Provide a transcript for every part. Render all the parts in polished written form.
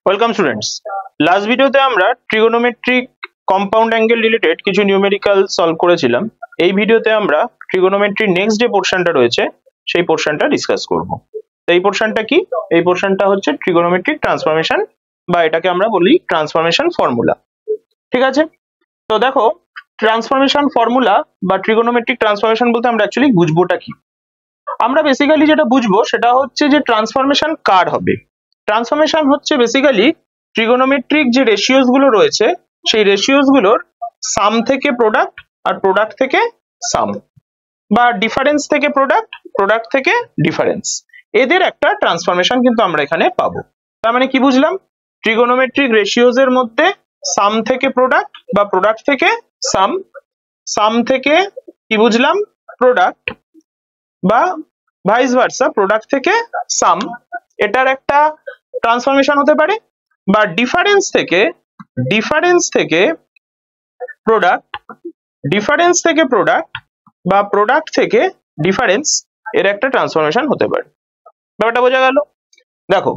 Welcome students. Last ভিডিওতে আমরা trigonometric compound angle related কিছু নিউমেরিক্যাল সলভ করেছিলাম। এই ভিডিওতে আমরা ট্রিগোনোমেট্রির নেক্সট যে পোর্শনটা রয়েছে সেই পোর্শনটা ডিসকাস করব। তো এই পোর্শনটা কি? এই পোর্শনটা হচ্ছে ট্রিগোনোমেট্রিক ট্রান্সফরমেশন, বা এটাকে আমরা বলি ট্রান্সফরমেশন ফর্মুলা। ঠিক আছে, তো দেখো ট্রান্সফরমেশন ফর্মুলা বা ট্রিগোনোমেট্রিক ট্রান্সফরমেশন বলতে আমরা অ্যাকচুয়ালি বুঝবোটা কি? আমরা বেসিক্যালি যেটা বুঝবো সেটা হচ্ছে যে ট্রান্সফরমেশন কার হবে। ট্রান্সফরমেশন হচ্ছে বেসিক্যালি ট্রিগোনোমেট্রিক যে রেশিওস গুলো রয়েছে সেই রেশিওস গুলোর সাম থেকে প্রোডাক্ট আর প্রোডাক্ট থেকে সাম, বা ডিফারেন্স থেকে প্রোডাক্ট, প্রোডাক্ট থেকে ডিফারেন্স, এদের একটা ট্রান্সফরমেশন কিন্তু আমরা এখানে পাবো। তার মানে কি বুঝলাম? ট্রিগোনোমেট্রিক রেশিওস এর মধ্যে সাম থেকে প্রোডাক্ট বা প্রোডাক্ট থেকে সাম, সাম থেকে কি বুঝলাম প্রোডাক্ট, বা ভাইস ভার্সা প্রোডাক্ট থেকে সাম, এটার একটা ট্রান্সফরমেশন হতে পারে। বা ডিফারেন্স থেকে প্রোডাক্ট, ডিফারেন্স থেকে প্রোডাক্ট বা প্রোডাক্ট থেকে ডিফারেন্স, এর একটা ট্রান্সফরমেশন হতে পারে। ব্যাপারটা বোঝা গেল? দেখো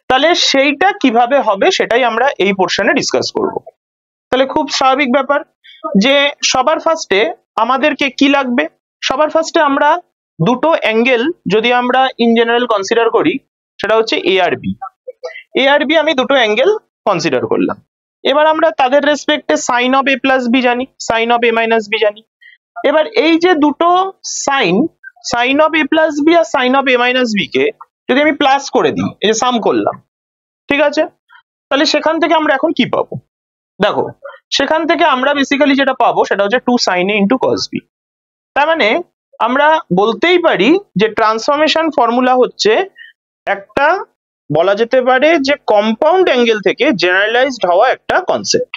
তাহলে সেইটা কিভাবে হবে সেটাই আমরা এই পোর্শনে ডিসকাস করব। তাহলে খুব স্বাভাবিক ব্যাপার যে সবার ফার্স্টে আমাদেরকে কি লাগবে? সবার ফার্স্টে আমরা দুটো অ্যাঙ্গেল যদি আমরা ইন জেনারেল কনসিডার করি, সেটা হচ্ছে এ আর বি। এ আর বি আমি দুটো অ্যাঙ্গেল কনসিডার করলাম। এবার আমরা তাদের রেসপেক্টে sine of A plus B জানি, sine of A minus B জানি। এবার এই যে দুটো sine, sine of A plus B আর sine of A minus B কে যদি আমি প্লাস করে দিই, এই যে সাম করলাম, ঠিক আছে, তাহলে সেখান থেকে আমরা এখন কি পাবো? দেখো সেখান থেকে আমরা বেসিক্যালি যেটা পাবো সেটা হচ্ছে 2 sin a into cos b। তার মানে আমরা বলতেই পারি যে ট্রান্সফরমেশন ফর্মুলা হচ্ছে একটা, বলা যেতে পারে যে কম্পাউন্ড অ্যাঙ্গেল থেকে জেনারেলাইজড হওয়া একটা কনসেপ্ট।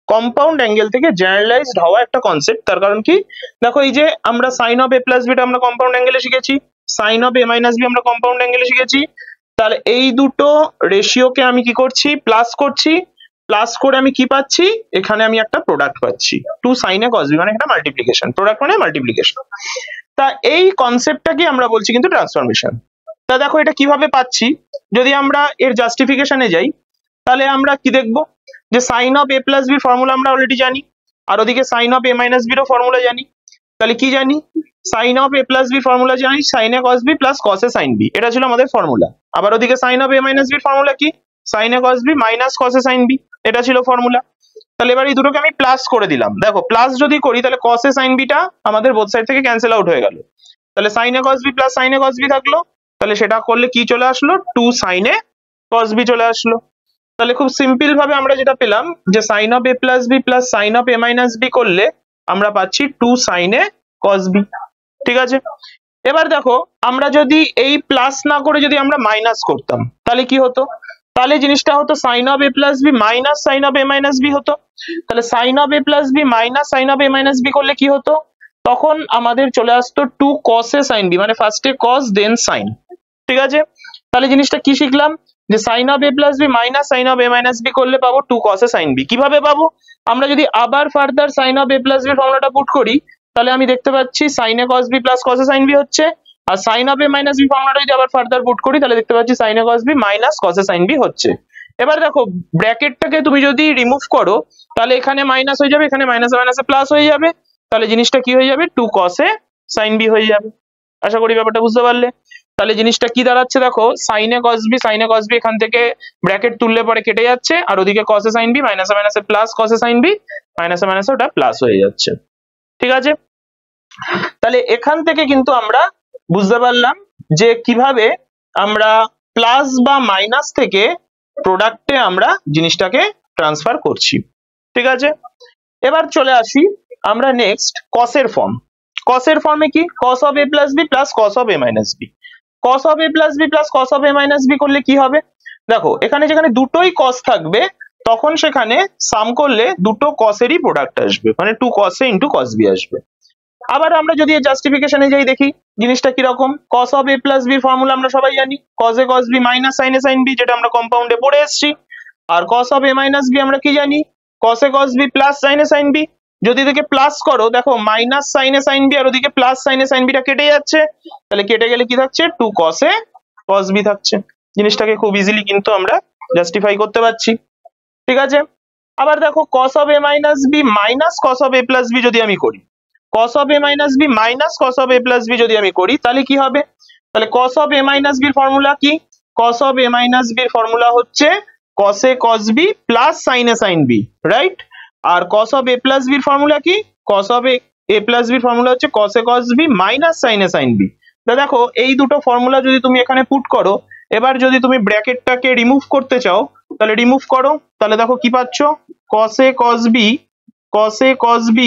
কম্পাউন্ড অ্যাঙ্গেল থেকে জেনারেলাইজড হওয়া একটা কনসেপ্ট। তার কারণ কি? দেখো এই যে আমরা sine of A plus beta আমরা কম্পাউন্ড অ্যাঙ্গেলে শিখেছি, sine of A minus B আমরা কম্পাউন্ড অ্যাঙ্গেলে শিখেছি। তাহলে এই দুটো রেশিওকে আমি কি করছি? প্লাস করছি। প্লাস করে আমি কি পাচ্ছি? এখানে আমি একটা প্রোডাক্ট পাচ্ছি, 2 sin a cos b, মানে একটা মাল্টিপ্লিকেশন, প্রোডাক্ট মানে মাল্টিপ্লিকেশন। তা এই কনসেপ্টটাকে আমরা বলছি কিন্তু ট্রান্সফরমেশন। তা দেখো এটা কিভাবে পাচ্ছি? যদি আমরা এর জাস্টিফিকেশনে যাই তাহলে আমরা কি দেখবো? যে সাইন অফ এ প্লাস বির ফর্মুলা আমরা অলরেডি জানি, আর ওদিকে সাইন অফ এ মাইনাস বিরও ফর্মুলা জানি। তাহলে কি জানি? Sine of A plus B formula জানি sine A cos B plus cos A sine B, এটা ছিল আমাদের ফর্মুলা। আবার ওদিকে সাইন অফ এ মাইনাস বির ফর্মুলা কি? Sine A cos B minus cos A sine B, এটা ছিল ফর্মুলা। তাহলে এবার এই দুটোকে আমি প্লাস করে দিলাম। দেখো প্লাস যদি করি তাহলে কস এ সাইন বিটা আমাদের বোথ সাইড থেকে ক্যান্সেল আউট হয়ে গেল। তাহলে sign A cos B plus sign A cos B থাকলো। তাহলে সেটা করলে কি চলে আসলো? 2 sin a cos b চলে আসলো। তাহলে খুব সিম্পল ভাবে আমরা যেটা পেলাম যে sine of A plus B plus sine of A minus B করলে আমরা পাচ্ছি 2 sin a cos b। ঠিক আছে, এবার দেখো আমরা যদি এই প্লাস না করে যদি আমরা মাইনাস করতাম তাহলে কি হতো? তাহলে জিনিসটা হতো sine of A plus B minus sine of A minus B হতো। তাহলে sine of A plus B minus sine of A minus B করলে কি হতো? তখন আমাদের চলে আসতো 2 cos a sin b, মানে ফার্স্টে cos দেন sin। ঠিক আছে, তাহলে জিনিসটা কি শিখলাম? যে sine of A plus B minus sine of A minus B করলে পাবো 2 cos a sin b। কিভাবে পাবো? আমরা যদি আবার further sine of A plus B ফর্মুলাটা পুট করি তাহলে আমি দেখতে পাচ্ছি sine A cos b plus cos a sin b হচ্ছে, আর sine of A minus B ফর্মুলাটা যদি আবার ফার্দার পুট করি তাহলে দেখতে পাচ্ছি sine A cos b minus cos a sin b হচ্ছে। এবার দেখো ব্র্যাকেটটাকে তুমি যদি রিমুভ করো তাহলে এখানে মাইনাস হয়ে যাবে, এখানে মাইনাস মাইনাসে প্লাস হয়ে যাবে। তাহলে জিনিসটা কি হয়ে যাবে? 2 cos a sin b হয়ে যাবে। আশা করি ব্যাপারটা বুঝতে পারলে। তাহলে জিনিসটা কি দাঁড়াচ্ছে? দেখো sign A cos b, sign A cos b এখান থেকে ব্র্যাকেট তুললে পরে কেটে যাচ্ছে, আর ওদিকে cos a sin b মাইনাসে মাইনাসে plus cos a sin b, মাইনাসে মাইনাসে ওটা প্লাস হয়ে যাচ্ছে। ঠিক আছে, তাহলে এখান থেকে কিন্তু আমরা বুঝতে পারলাম যে কিভাবে আমরা প্লাস বা মাইনাস থেকে প্রোডাক্টে আমরা জিনিসটাকে ট্রান্সফার করছি। ঠিক আছে, এবার চলে আসি আমরা নেক্সট কসের ফর্ম। কসের ফর্মে কি? cos of a plus b plus cos of a minus b। cos of a plus b plus cos of a minus b করলে কি হবে? দেখো এখানে যেখানে দুটোই cos থাকবে তখন সেখানে সাম করলে দুটো cos এরই প্রোডাক্ট আসবে, মানে 2 cos a into cos b আসবে। আবার আমরা যদি জাস্টিফিকেশনে যাই দেখি জিনিসটা কিরকম। cos of a plus b formula আমরা সবাই জানি, cos a cos b minus sin a sin b, যেটা আমরা কম্পাউন্ডে পড়ে এসেছি। আর cos of a minus b আমরা কি জানি? cos a cos b plus sin a sin b। যদি এদিকে প্লাস করো দেখো minus sin a sin b আর ওদিকে plus sin a sin b টা কেটে যাচ্ছে, তাহলে কেটে গেলে কি থাকছে? 2 cos a cos b থাকছে। জিনিসটাকে খুব ইজিলি কিন্তু আমরা জাস্টিফাই করতে পারছি, ঠিক আছে। আবার দেখো cos of a minus b minus cos of a plus b যদি আমি করি, cos of a minus b minus cos of a plus b যদি আমি করি, তাহলে কি হবে? তাহলে cos of a minus b এর ফর্মুলা কি? cos of a minus b এর ফর্মুলা হচ্ছে cos a cos b plus sin a sin b, right? আর cos of a plus b এর ফর্মুলা কি? cos of a plus b এর formula হচ্ছে cos a cos b minus sin a sin b। দেখো এই দুটো formula যদি তুমি এখানে পুট করো, এবার যদি তুমি ব্র্যাকেটটাকে রিমুভ করতে চাও তাহলে রিমুভ করো, তাহলে দেখো কি পাচ্ছ? cos a cos b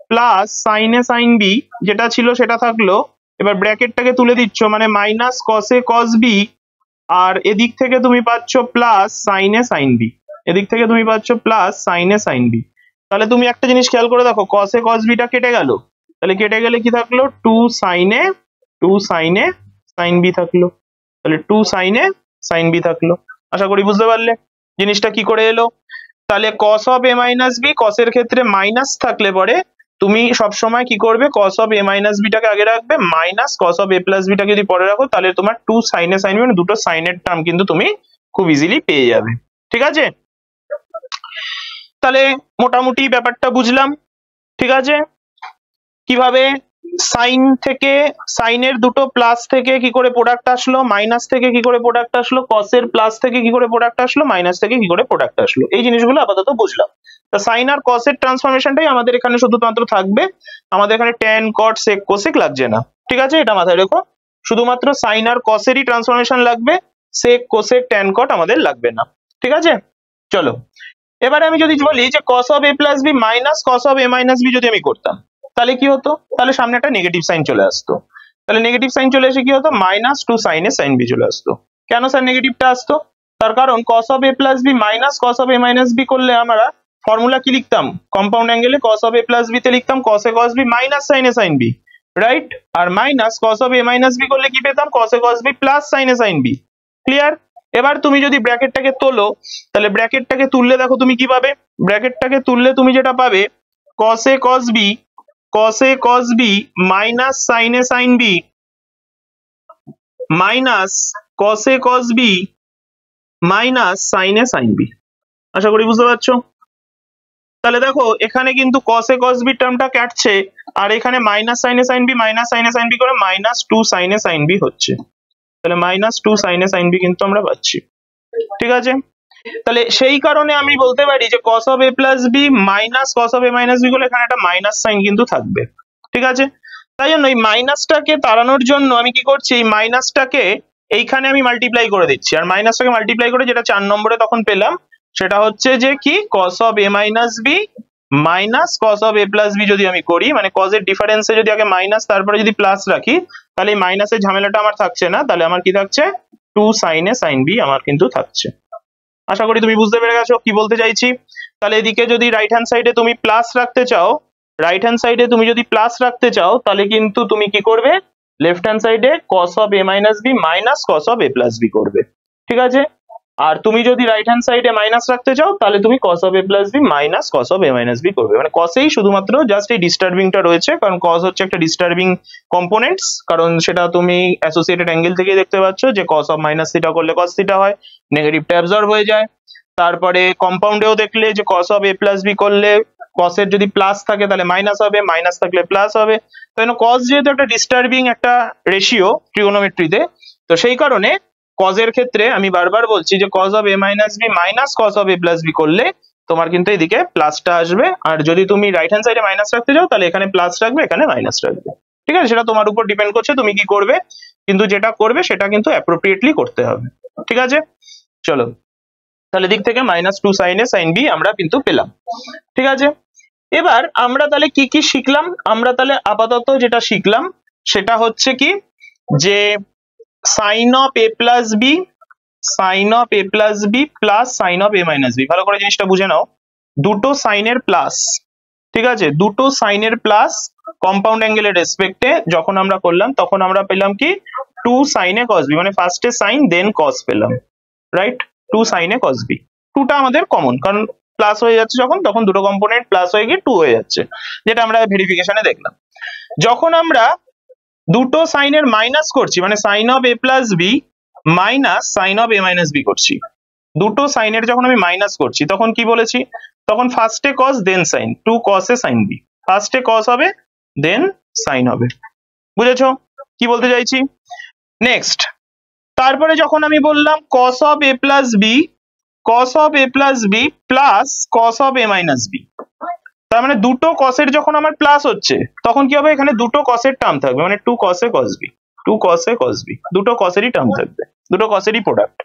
plus sin a sin b যেটা ছিল সেটা থাকলো, এবার ব্র্যাকেটটাকে তুলে দিচ্ছ মানে minus cos a cos b, আর এদিক থেকে তুমি পাচ্ছ plus sin a sin b, এদিক থেকে তুমি পাচ্ছ plus sin a sin b। তাহলে তুমি একটা জিনিস খেয়াল করে দেখো, cos a cos b টা কেটে গেল, তাহলে কেটে গেলে কি থাকলো? 2 sin a sin b থাকলো, তাহলে 2 sin a sin b থাকলো। আশা করি বুঝতে পারলে জিনিসটা কি করে এলো। তাহলে cos of a minus b, cos এর ক্ষেত্রে মাইনাস থাকলে পরে তুমি সবসময় কি করবে? cos of a minus b টাকে আগে রাখবে, minus cos of a plus b টাকে যদি পরে রাখো তাহলে তোমার 2 sin a sin b মানে দুটো sin এর টার্ম কিন্তু তুমি খুব ইজিলি পেয়ে যাবে, ঠিক আছে। তাহলে মোটামুটি ব্যাপারটা বুঝলাম, ঠিক আছে। কিভাবে সাইন থেকে, সাইনের দুটো প্লাস থেকে কি করে প্রোডাক্ট আসলো, মাইনাস থেকে কি করে প্রোডাক্ট আসলো, cos এর প্লাস থেকে কি করে প্রোডাক্ট আসলো, মাইনাস থেকে কি করে প্রোডাক্ট আসলো, এই জিনিসগুলো আপাতত বুঝলাম। তা সাইন আর cos এর ট্রান্সফরমেশনটাই আমাদের এখানে শুধুমাত্র থাকবে, আমাদের এখানে tan cot sec cosec লাগছে না, ঠিক আছে, এটা মাথায় রেখো। শুধুমাত্র সাইন আর cos এরই ট্রান্সফরমেশন লাগবে, sec cosec tan cot আমাদের লাগবে না, ঠিক আছে। চলো এবারে আমি যদি বলি যে cos of a plus b minus cos of a minus b যদি আমি করতাম তাহলে কি হতো? তাহলে সামনে একটা নেগেটিভ সাইন চলে আসতো, তাহলে নেগেটিভ সাইন চলে এসে কি হতো? Minus 2 sin a sin b চলে আসতো। কেন স্যার নেগেটিভটা আসতো? তার কারণ cos of a plus b minus cos of a minus b করলে আমরা ফর্মুলা কি লিখতাম? কম্পাউন্ড অ্যাঙ্গেলে cos of a plus b তে লিখতাম cos a cos b minus sin a sin b, right? আর minus cos of a minus b করলে কি পেতাম? cos a cos b plus sin a sin b। Clear? এবার তুমি যদি ব্র্যাকেটটাকে তোলো, তাহলে ব্র্যাকেটটাকে তুললে দেখো তুমি কি পাবে? ব্র্যাকেটটাকে তুললে তুমি যেটা পাবে cos a cos b minus sin a sin b minus cos a cos b minus sin a sin b। আশা করি বুঝতে পারছো। তাহলে দেখো এখানে কিন্তু cos a cos b টার্মটা কাটছে, আর এখানে minus sin a sin b minus sin a sin b করে minus 2 sin a sin b হচ্ছে, তাহলে minus 2 sin a sin b কিন্তু আমরা পাচ্ছি, ঠিক আছে। তাহলে সেই কারণে আমি বলতে পারি যে cos of a plus b minus cos of a minus b গুলো এখানে একটা মাইনাস সাইন কিন্তু থাকবে, ঠিক আছে। তাই জন্য এই মাইনাসটাকে তাড়ানোর জন্য আমি কি করছি? এই মাইনাসটাকে এইখানে আমি মাল্টিপ্লাই করে দিচ্ছি, আর মাইনাসটাকে মাল্টিপ্লাই করে যেটা 4 নম্বরে তখন পেলাম সেটা হচ্ছে যে কি cos of a minus b minus cos of a plus b যদি আমি করি, মানে cos এর ডিফারেন্সে যদি আগে মাইনাস তারপরে যদি প্লাস রাখি তাহলে এই মাইনাসের ঝামেলাটা আমার থাকছে না, তাহলে আমার কি থাকছে? 2 sin a sin b আমার কিন্তু থাকছে। আশা করি তুমি বুঝতে পেরে গেছো কি বলতে চাইছি। তাহলে এদিকে যদি রাইট হ্যান্ড সাইডে তুমি প্লাস রাখতে চাও, রাইট হ্যান্ড সাইডে তুমি যদি প্লাস রাখতে চাও তাহলে কিন্তু তুমি কি করবে? লেফট হ্যান্ড সাইডে cos of a minus b minus cos of a plus b করবে, ঠিক আছে। আর তুমি যদি রাইট হ্যান্ড সাইডে মাইনাস রাখতে চাও তাহলে তুমি cos of a plus b minus cos of a minus b করবে, মানে cos এই শুধুমাত্র জাস্ট এই ডিস্টার্বিংটা রয়েছে, কারণ cos হচ্ছে একটা ডিস্টার্বিং কম্পোনেন্টস, কারণ সেটা তুমি অ্যাসোসিয়েটেড অ্যাঙ্গেল থেকে দেখতে পাচ্ছ যে cos of minus থিটা করলে cos থিটা হয়, নেগেটিভটা অ্যাবজর্ব হয়ে যায়। তারপরে কম্পাউন্ডেও দেখলে যে cos of a plus b করলে cos এর যদি প্লাস থাকে তাহলে মাইনাস হবে, মাইনাস থাকলে প্লাস হবে। তো cos যেহেতু একটা ডিস্টার্বিং একটা রেশিও ট্রিগোনোমেট্রিতে, তো সেই কারণে cos এর ক্ষেত্রে আমি বারবার বলছি যে cos of a minus b minus cos of a plus b করলে তোমার কিন্তু এদিকে প্লাসটা আসবে, আর যদি তুমি রাইট হ্যান্ড সাইডে মাইনাস রাখতে যাও তাহলে এখানে প্লাস রাখবে, এখানে মাইনাস রাখবে, ঠিক আছে। সেটা তোমার উপর ডিপেন্ড করছে তুমি কি করবে, কিন্তু যেটা করবে সেটা কিন্তু অ্যাপ্রোপ্রিয়েটলি করতে হবে, ঠিক আছে। চলো তাহলে দিক থেকে minus 2 sin a sin b আমরা কিন্তু পেলাম, ঠিক আছে। এবার আমরা তাহলে কি কি শিখলাম? আমরা তাহলে আপাতত যেটা শিখলাম সেটা হচ্ছে কি যে sin of a plus b plus sin of a minus b। ভালো করে জিনিসটা বুঝে নাও, দুটো সাইনের প্লাস, ঠিক আছে, দুটো সাইনের প্লাস কম্পাউন্ড অ্যাঙ্গেলের রেসপেক্টে যখন আমরা করলাম তখন আমরা পেলাম কি 2 sin a cos b, মানে ফার্স্টে সাইন দেন cos পেলাম, right? 2 sin a cos b, 2টা আমাদের কমন, কারণ প্লাস হয়ে যাচ্ছে যখন তখন দুটো কম্পোনেন্ট প্লাস হয়ে গিয়ে 2 হয়ে যাচ্ছে, যেটা আমরা ভেরিফিকেশনে দেখলাম। যখন আমরা দুটো সাইনের মাইনাস করছি, মানে sin of a plus b minus sin of a minus b করছি, দুটো সাইনের যখন আমি মাইনাস করছি তখন কি বলেছি, তখন ফার্স্টে কস দেন sign, two cos A sine B, ফার্স্টে কস হবে দেন সাইন হবে। বুঝেছো কি বলতে চাইছি? নেক্সট, তারপরে যখন আমি বললাম cos of a plus B, cos of a plus B plus cos of a minus B, তার মানে দুটো কসের যখন আমার প্লাস হচ্ছে তখন কি হবে, এখানে দুটো কসের টার্ম থাকবে, মানে টু কস এ কস বি, টু কস এ কস বি, দুটো কসেরই টার্ম থাকবে, দুটো কসেরই প্রোডাক্ট।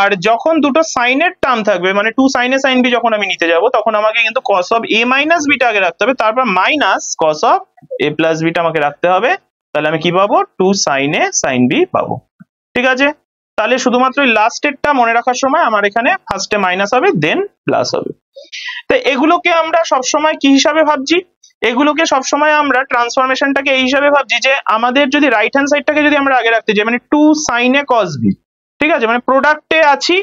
আর যখন দুটো সাইনের টার্ম থাকবে, মানে টু সাইনে সাইন বি যখন আমি নিতে যাব তখন আমাকে কিন্তু cos of a minus beta আগে রাখতে হবে, তারপর minus cos of a plus beta আমাকে রাখতে হবে, তাহলে আমি কি পাবো, টু সাইনে সাইন বি পাবো। ঠিক আছে, তাহলে শুধুমাত্র লাস্টেরটা মনে রাখার সময় আমার এখানে ফার্স্টে মাইনাস হবে দেন প্লাস হবে। তো এগুলোকে আমরা সবসময় কি হিসাবে ভাবছি, এগুলোকে সবসময় আমরা ট্রান্সফরমেশনটাকে এই হিসাবে ভাবছি যে আমাদের যদি রাইট হ্যান্ড সাইডটাকে যদি আমরা আগে রাখতে চাই, মানে টু সাইনে কস বি, ঠিক আছে, মানে প্রোডাক্টে আছি,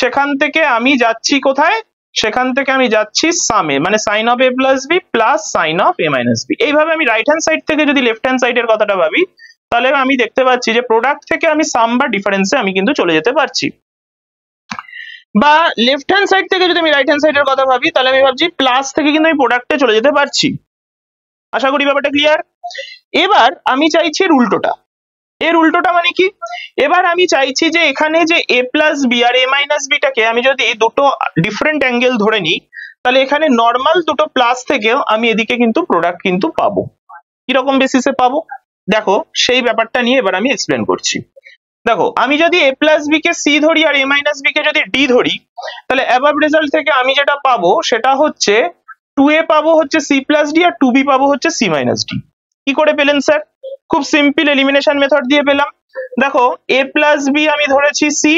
সেখান থেকে আমি যাচ্ছি কোথায়, সেখান থেকে আমি যাচ্ছি সামে, মানে sine of A plus B plus sine of A minus B. এইভাবে আমি রাইট হ্যান্ড সাইড থেকে যদি লেফট হ্যান্ড সাইডের কথাটা ভাবি, তাহলে আমি দেখতে পাচ্ছি যে প্রোডাক্ট থেকে আমি সাম বা ডিফারেন্সে আমি কিন্তু চলে যেতে পারছি। বা লেফট হ্যান্ড সাইড থেকে যদি আমি রাইট হ্যান্ড সাইডের কথা ভাবি, তাহলে আমি ভাবছি প্লাস থেকে কিন্তু আমি প্রোডাক্টে চলে যেতে পারছি। আশা করি ব্যাপারটা ক্লিয়ার। এবার আমি চাইছি এর উল্টোটা। এর উল্টোটা মানে কি, এবার আমি চাইছি যে এখানে যে এ প্লাস বি আর এ মাইনাস বিটাকে আমি যদি দুটো ডিফারেন্ট অ্যাঙ্গেল ধরে নিই, তাহলে এখানে নর্মাল দুটো প্লাস থেকেও আমি এদিকে কিন্তু প্রোডাক্ট কিন্তু পাবো। কিরকম বেসিসে পাবো দেখো, সেই ব্যাপারটা নিয়ে এবার আমি এক্সপ্লেন করছি। দেখো, আমি যদি এ প্লাস বি কে সি ধরি আর এ মাইনাস বি কে যদি ডি ধরি, তাহলে অ্যাবাভ রেজাল্ট থেকে আমি যেটা পাবো সেটা হচ্ছে টু এ পাবো হচ্ছে সি প্লাস ডি আর টু বি পাবো হচ্ছে সি মাইনাস ডি। কি করে পেলেন স্যার? খুব সিম্পল এলিমিনেশন মেথড দিয়ে পেলাম। দেখো, এ প্লাস বি আমি ধরেছি সি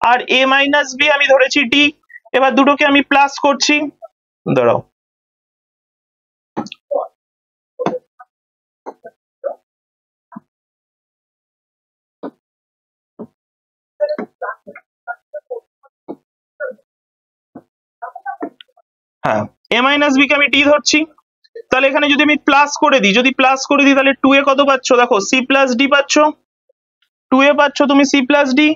আর এ মাইনাস বি আমি ধরেছি ডি, এবার দুটোকে আমি প্লাস করছি, দাঁড়াও, হ্যাঁ, এ মাইনাস বি কে আমি ডি ধরছি, তাহলে এখানে যদি আমি প্লাস করে দিই, যদি প্লাস করে দিই তাহলে টু এ কত পাচ্ছ, দেখো সি প্লাস ডি পাচ্ছ, টু এ পাচ্ছ তুমি সি প্লাস ডি,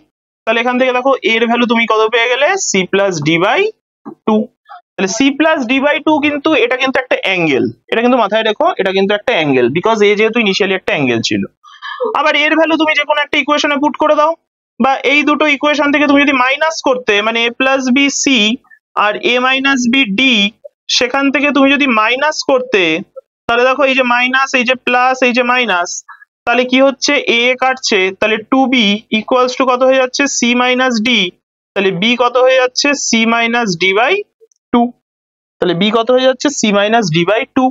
তাহলে এখান থেকে দেখো এর ভ্যালু তুমি কত পেয়ে গেলে, C plus D by two. তাহলে C plus D by two কিন্তু এটা কিন্তু একটা অ্যাঙ্গেল, এটা কিন্তু মাথায় রেখো, এটা কিন্তু একটা অ্যাঙ্গেল, বিকজ এ যেহেতু ইনিশিয়ালি একটা অ্যাঙ্গেল ছিল। আবার এর ভ্যালু তুমি যে কোনো একটা ইকুয়েশনে পুট করে দাও, বা এই দুটো ইকুয়েশন থেকে তুমি যদি মাইনাস করতে, মানে এ প্লাস বি সি আর এ মাইনাস বি ডি, সেখান থেকে তুমি যদি মাইনাস করতে, তাহলে দেখো এই যে মাইনাস, এই যে প্লাস, এই যে মাইনাস, তাহলে কি হচ্ছে, এ কাটছে, তাহলে টু বি ইকুয়ালস টু কত হয়ে যাচ্ছে, সি মাইনাস ডি, তাহলে বি কত হয়ে যাচ্ছে, C minus D by two, তাহলে বি কত হয়ে যাচ্ছে, C minus D by two.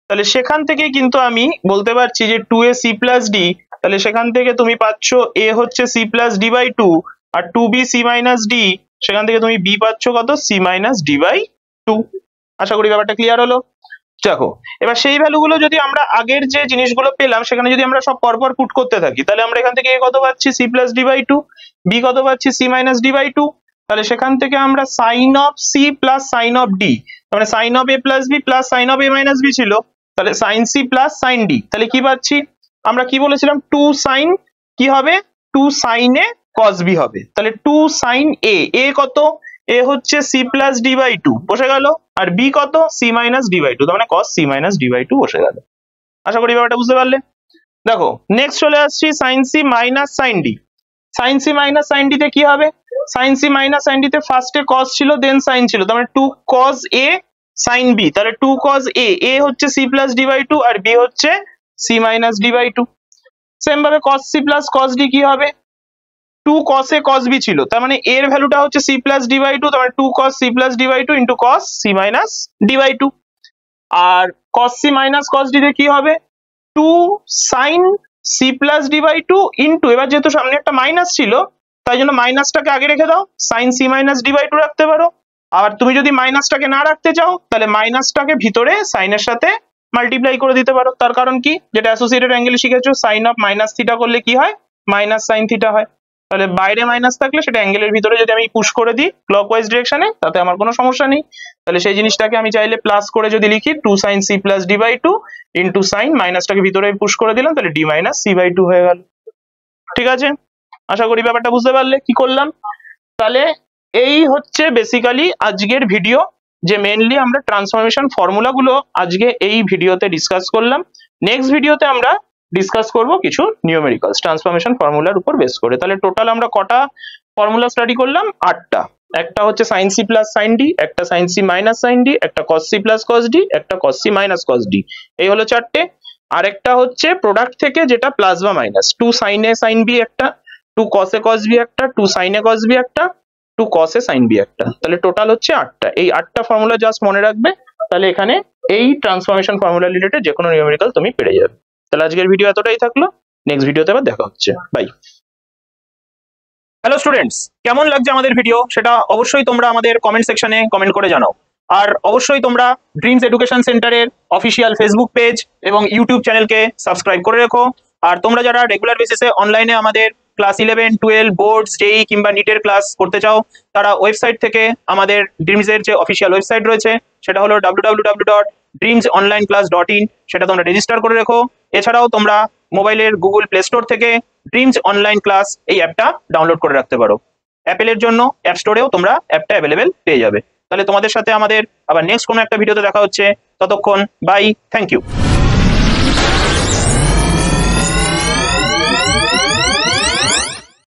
তাহলে সেখান থেকে কিন্তু আমি বলতে পারছি যে two A C plus D, তাহলে সেখান থেকে তুমি পাচ্ছ এ হচ্ছে C plus D by two আর two B C minus D, সেখান থেকে তুমি বি পাচ্ছ কত, C minus D by two. আশা করি ব্যাপারটা ক্লিয়ার হলো। দেখো, এবার সেই ভ্যালুগুলো যদি আমরা আগের যে জিনিসগুলো পেলাম সেখানে যদি আমরা সব পরপর পুট করতে থাকি, তাহলে আমরা এখান থেকে এ কত পাচ্ছি, C plus D by two, B কত পাচ্ছি, C minus D by two, তাহলে সেখান থেকে আমরা sine of C plus sine of D, মানে sine of A plus B plus sine of A minus B ছিল, তাহলে sine C plus sine D, তাহলে কি পাচ্ছি আমরা, কি বলেছিলাম, টু সাইন কি হবে, two sine A cos B হবে, তাহলে টু সাইন এ, এ কত, এ হচ্ছে C plus D by two বসে গেল, আর বি কত, C minus D by two, তার মানে cos C minus D by two বসে গেল। আশা করি ব্যাপারটা বুঝতে পারলে। দেখো, নেক্সট চলে আসছি sine C minus sine D. Sine C minus sine D তে কি হবে, sine C minus sine D তে ফার্স্টে কস ছিল দেন সাইন ছিল, তার মানে two cos A sine B, তাহলে টু কস এ, এ হচ্ছে C plus D by two আর বি হচ্ছে C minus D by two. Same ভাবে cos C plus cos D কি হবে, টু কস এ কস বি ছিল, তার মানে এর ভ্যালুটা হচ্ছে C plus D by two, তার মানে two cos C plus D by two into cos C minus D by two. আর cos C minus cos D তে কি হবে, two sine C plus D by two into, এবার যেহেতু সামনে একটা মাইনাস ছিল তাই জন্য মাইনাসটাকে আগে রেখে দাও, sine C minus D by two রাখতে পারো। আর তুমি যদি মাইনাসটাকে না রাখতে চাও তাহলে মাইনাসটাকে ভিতরে সাইনের সাথে মাল্টিপ্লাই করে দিতে পারো। তার কারণ কি, যেটা অ্যাসোসিয়েটেড অ্যাঙ্গেলে শিখেছো, সাইন অফ মাইনাস থিটা করলে কি হয়, মাইনাস সাইন থিটা হয়। তাহলে বাইরে মাইনাস থাকলে সেটা অ্যাঙ্গেলের ভিতরে যদি আমি পুশ করে দিই ক্লকওয়াইজ ডিরেকশনে, তাতে আমার কোনো সমস্যা নেই। তাহলে সেই জিনিসটাকে আমি চাইলে প্লাস করে যদি লিখি, two sine C plus D by two into sine, মাইনাসটাকে ভিতরে পুশ করে দিলাম, তাহলে D minus C by two হয়ে গেল। ঠিক আছে, আশা করি ব্যাপারটা বুঝতে পারলে কি করলাম। তাহলে এই হচ্ছে বেসিক্যালি আজকের ভিডিও, যে মেইনলি আমরা ট্রান্সফরমেশন ফর্মুলাগুলো আজকে এই ভিডিওতে ডিসকাস করলাম। নেক্সট ভিডিওতে আমরা ডিসকাস করব কিছু নিউমেরিক্যালস ট্রান্সফরমেশন ফর্মুলার উপর বেস করে। তাহলে টোটাল আমরা কটা ফর্মুলা স্টাডি করলাম? 8টা। একটা হচ্ছে sine C plus sine D, একটা sine C minus sine D, একটা cos C plus cos D, একটা cos C minus cos D, এই হলো 4টে। আরেকটা হচ্ছে প্রোডাক্ট থেকে, যেটা প্লাস বা মাইনাস, 2 সাইন এ সাইন বি একটা, 2 কস এ কস বি একটা, 2 সাইন এ কস বি একটা, 2 কস এ সাইন বি একটা। তাহলে টোটাল হচ্ছে 8টা। এই 8টা ফর্মুলা জাস্ট মনে রাখবে, তাহলে এখানে এই ট্রান্সফরমেশন ফর্মুলা রিলেটেড যে কোনো নিউমেরিক্যাল তুমি পেরে যাবে। তাহলে আজকের ভিডিও এতটাই থাকলো, নেক্সট ভিডিওতে আবার দেখা হচ্ছে, বাই। হ্যালো স্টুডেন্টস, কেমন লাগছে আমাদের ভিডিও সেটা অবশ্যই তোমরা আমাদের কমেন্ট সেকশনে কমেন্ট করে জানাও। আর অবশ্যই তোমরা ড্রিমস এডুকেশন সেন্টারের অফিসিয়াল ফেসবুক পেজ এবং ইউটিউব চ্যানেলকে সাবস্ক্রাইব করে রেখো। আর তোমরা যারা রেগুলার বেসিসে অনলাইনে আমাদের ক্লাস 11, 12, বোর্ডস, জেই কিংবা নিটের ক্লাস করতে চাও, তারা ওয়েবসাইট থেকে আমাদের ড্রিমসের যে অফিসিয়াল ওয়েবসাইট রয়েছে সেটা হলো www.dreamsonlineclass.in, সেটা তোমরা রেজিস্টার করে রেখো। এছাড়াও তোমরা মোবাইলের গুগল প্লে স্টোর থেকে ড্রিমস অনলাইন ক্লাস এই অ্যাপটা ডাউনলোড করে রাখতে পারো। অ্যাপেলের জন্য অ্যাপ স্টোরেও তোমরা অ্যাপটা অ্যাভেলেবেল পেয়ে যাবে। তাহলে তোমাদের সাথে আমাদের আবার নেক্সট কোনো একটা ভিডিওতে দেখা হচ্ছে। ততক্ষণ বাই, থ্যাংক ইউ।